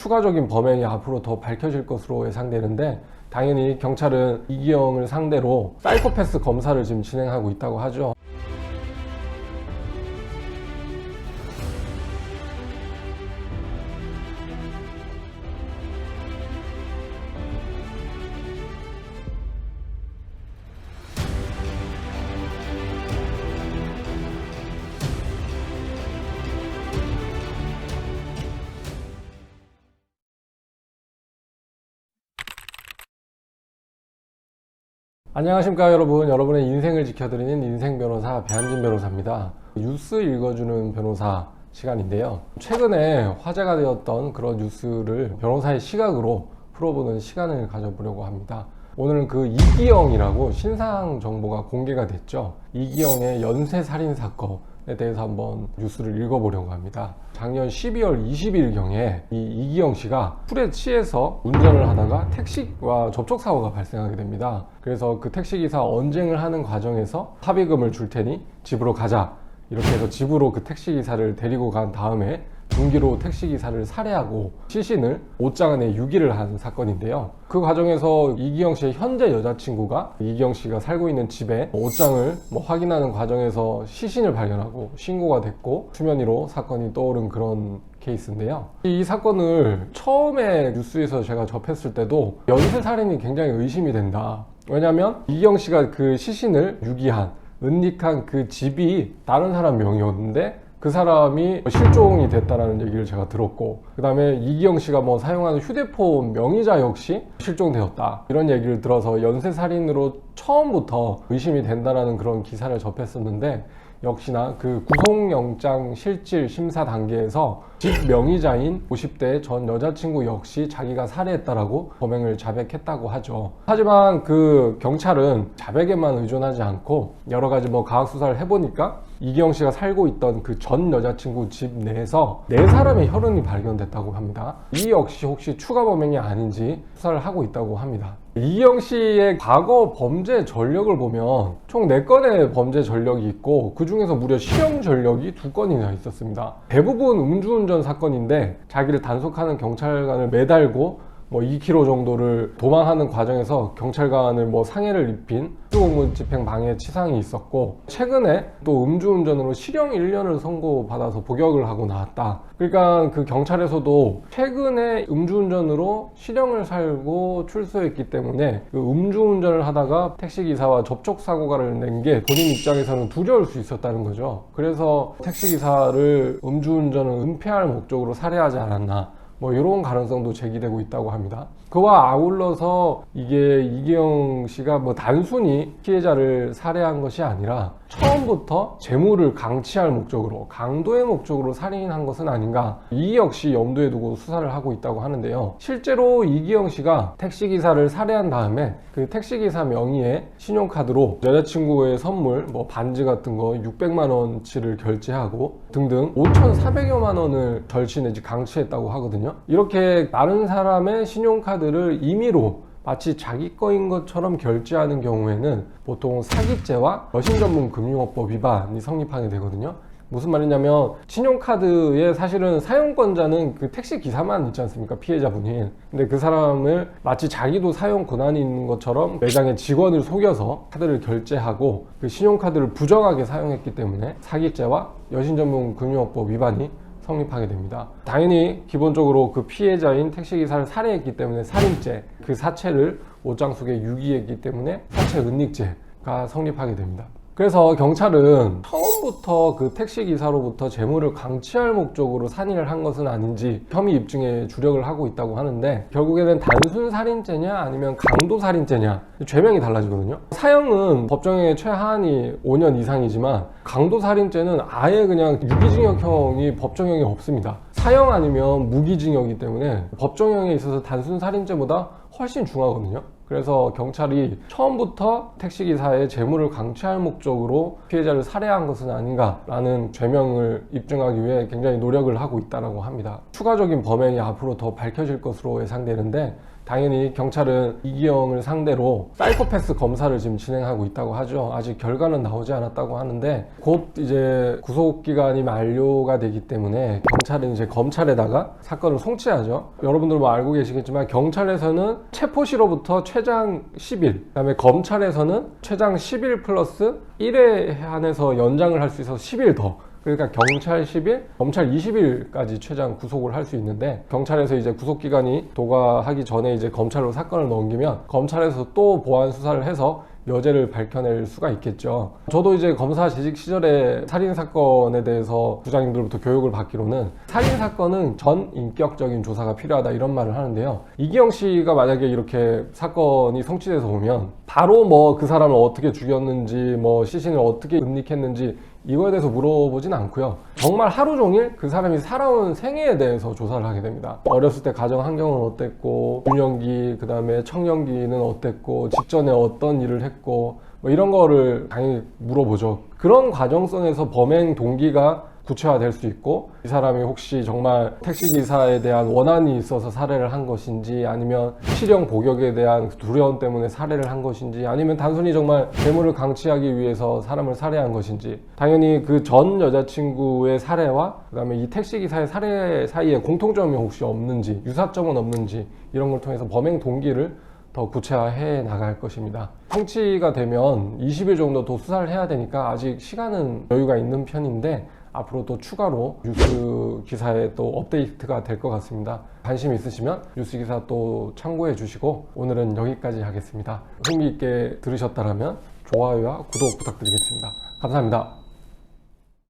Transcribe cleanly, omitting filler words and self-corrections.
추가적인 범행이 앞으로 더 밝혀질 것으로 예상되는데, 당연히 경찰은 이기영을 상대로 사이코패스 검사를 지금 진행하고 있다고 하죠. 안녕하십니까 여러분. 여러분의 인생을 지켜드리는 인생변호사 배한진 변호사입니다. 뉴스 읽어주는 변호사 시간인데요, 최근에 화제가 되었던 그런 뉴스를 변호사의 시각으로 풀어보는 시간을 가져보려고 합니다. 오늘은 그 이기영이라고 신상 정보가 공개가 됐죠. 이기영의 연쇄살인 사건에 대해서 한번 뉴스를 읽어보려고 합니다. 작년 12월 20일경에 이 이기영 씨가 술에 취해서 운전을 하다가 택시와 접촉사고가 발생하게 됩니다. 그래서 그 택시기사 언쟁을 하는 과정에서 합의금을 줄 테니 집으로 가자, 이렇게 해서 집으로 그 택시기사를 데리고 간 다음에 둔기로 택시기사를 살해하고 시신을 옷장 안에 유기를 한 사건인데요, 그 과정에서 이기영 씨의 현재 여자친구가 이기영 씨가 살고 있는 집에 옷장을 확인하는 과정에서 시신을 발견하고 신고가 됐고 수면 위로 사건이 떠오른 그런 케이스인데요, 이 사건을 처음에 뉴스에서 제가 접했을 때도 연쇄살인이 굉장히 의심이 된다. 왜냐면 이기영 씨가 그 시신을 유기한 은닉한 그 집이 다른 사람 명의였는데 그 사람이 실종이 됐다라는 얘기를 제가 들었고, 그 다음에 이기영 씨가 사용하는 휴대폰 명의자 역시 실종되었다, 이런 얘기를 들어서 연쇄살인으로 처음부터 의심이 된다라는 그런 기사를 접했었는데, 역시나 그 구속영장 실질 심사 단계에서 집 명의자인 50대 전 여자친구 역시 자기가 살해했다라고 범행을 자백했다고 하죠. 하지만 그 경찰은 자백에만 의존하지 않고 여러 가지 과학수사를 해보니까 이기영 씨가 살고 있던 그 전 여자친구 집 내에서 4사람의 혈흔이 발견됐다고 합니다. 이 역시 혹시 추가 범행이 아닌지 수사를 하고 있다고 합니다. 이기영 씨의 과거 범죄 전력을 보면 총 4건의 범죄 전력이 있고, 그 중에서 무려 실형 전력이 2건이나 있었습니다. 대부분 음주운전 사건인데 자기를 단속하는 경찰관을 매달고 2km 정도를 도망하는 과정에서 경찰관을 상해를 입힌 수공무집행 방해 치상이 있었고, 최근에 또 음주운전으로 실형 1년을 선고받아서 복역을 하고 나왔다. 그러니까 그 경찰에서도 최근에 음주운전으로 실형을 살고 출소했기 때문에 그 음주운전을 하다가 택시기사와 접촉사고를 낸 게 본인 입장에서는 두려울 수 있었다는 거죠. 그래서 택시기사를 음주운전을 은폐할 목적으로 살해하지 않았나, 이런 가능성도 제기되고 있다고 합니다. 그와 아울러서 이게 이기영 씨가 단순히 피해자를 살해한 것이 아니라 처음부터 재물을 강취할 목적으로, 강도의 목적으로 살인한 것은 아닌가, 이 역시 염두에 두고 수사를 하고 있다고 하는데요, 실제로 이기영 씨가 택시기사를 살해한 다음에 그 택시기사 명의의 신용카드로 여자친구의 선물 반지 같은 거 600만 원치를 결제하고 등등 5,400여만 원을 절취 내지 강취했다고 하거든요. 이렇게 다른 사람의 신용카드를 임의로 마치 자기 거인 것처럼 결제하는 경우에는 보통 사기죄와 여신전문금융업법 위반이 성립하게 되거든요. 무슨 말이냐면, 신용카드에 사실은 사용권자는 그 택시기사만 있지 않습니까, 피해자분이. 근데 그 사람을 마치 자기도 사용 권한이 있는 것처럼 매장의 직원을 속여서 카드를 결제하고 그 신용카드를 부정하게 사용했기 때문에 사기죄와 여신전문금융업법 위반이 성립하게 됩니다. 당연히 기본적으로 그 피해자인 택시기사를 살해했기 때문에 살인죄, 그 사체를 옷장 속에 유기했기 때문에 사체 은닉죄가 성립하게 됩니다. 그래서 경찰은 처음부터 그 택시기사로부터 재물을 강취할 목적으로 살인을 한 것은 아닌지 혐의 입증에 주력을 하고 있다고 하는데, 결국에는 단순 살인죄냐 아니면 강도 살인죄냐, 죄명이 달라지거든요. 사형은 법정형의 최하한이 5년 이상이지만 강도 살인죄는 아예 그냥 유기징역형이 법정형이 없습니다. 사형 아니면 무기징역이기 때문에 법정형에 있어서 단순 살인죄보다 훨씬 중하거든요. 그래서 경찰이 처음부터 택시기사의 재물을 강취할 목적으로 피해자를 살해한 것은 아닌가라는 죄명을 입증하기 위해 굉장히 노력을 하고 있다고 합니다. 추가적인 범행이 앞으로 더 밝혀질 것으로 예상되는데, 당연히 경찰은 이기영을 상대로 사이코패스 검사를 지금 진행하고 있다고 하죠. 아직 결과는 나오지 않았다고 하는데 곧 이제 구속기간이 만료가 되기 때문에 경찰은 이제 검찰에다가 사건을 송치하죠. 여러분들 뭐 알고 계시겠지만 경찰에서는 체포시로부터 최장 10일, 그다음에 검찰에서는 최장 10일 플러스 1회 한해서 연장을 할 수 있어서 10일 더. 그러니까 경찰 10일, 검찰 20일까지 최장 구속을 할 수 있는데 경찰에서 이제 구속기간이 도과하기 전에 이제 검찰로 사건을 넘기면 검찰에서 또 보완 수사를 해서 여죄를 밝혀낼 수가 있겠죠. 저도 이제 검사 재직 시절에 살인사건에 대해서 부장님들부터 교육을 받기로는 살인사건은 전 인격적인 조사가 필요하다 이런 말을 하는데요. 이기영 씨가 만약에 이렇게 사건이 성취돼서 보면 바로 뭐 그 사람을 어떻게 죽였는지 뭐 시신을 어떻게 은닉했는지 이거에 대해서 물어보진 않고요. 정말 하루 종일 그 사람이 살아온 생애에 대해서 조사를 하게 됩니다. 어렸을 때 가정 환경은 어땠고, 유년기, 그 다음에 청년기는 어땠고, 직전에 어떤 일을 했고, 뭐 이런 거를 당연히 물어보죠. 그런 과정성에서 범행 동기가 구체화될 수 있고, 이 사람이 혹시 정말 택시기사에 대한 원한이 있어서 살해를 한 것인지, 아니면 실형 복역에 대한 두려움 때문에 살해를 한 것인지, 아니면 단순히 정말 재물을 강취하기 위해서 사람을 살해한 것인지, 당연히 그 전 여자친구의 살해와 그 다음에 이 택시기사의 살해 사이에 공통점이 혹시 없는지, 유사점은 없는지, 이런 걸 통해서 범행 동기를 더 구체화해 나갈 것입니다. 성취가 되면 20일 정도 더 수사를 해야 되니까 아직 시간은 여유가 있는 편인데 앞으로 또 추가로 뉴스 기사에 또 업데이트가 될 것 같습니다. 관심 있으시면 뉴스 기사 또 참고해 주시고 오늘은 여기까지 하겠습니다. 흥미있게 들으셨다면 좋아요와 구독 부탁드리겠습니다. 감사합니다.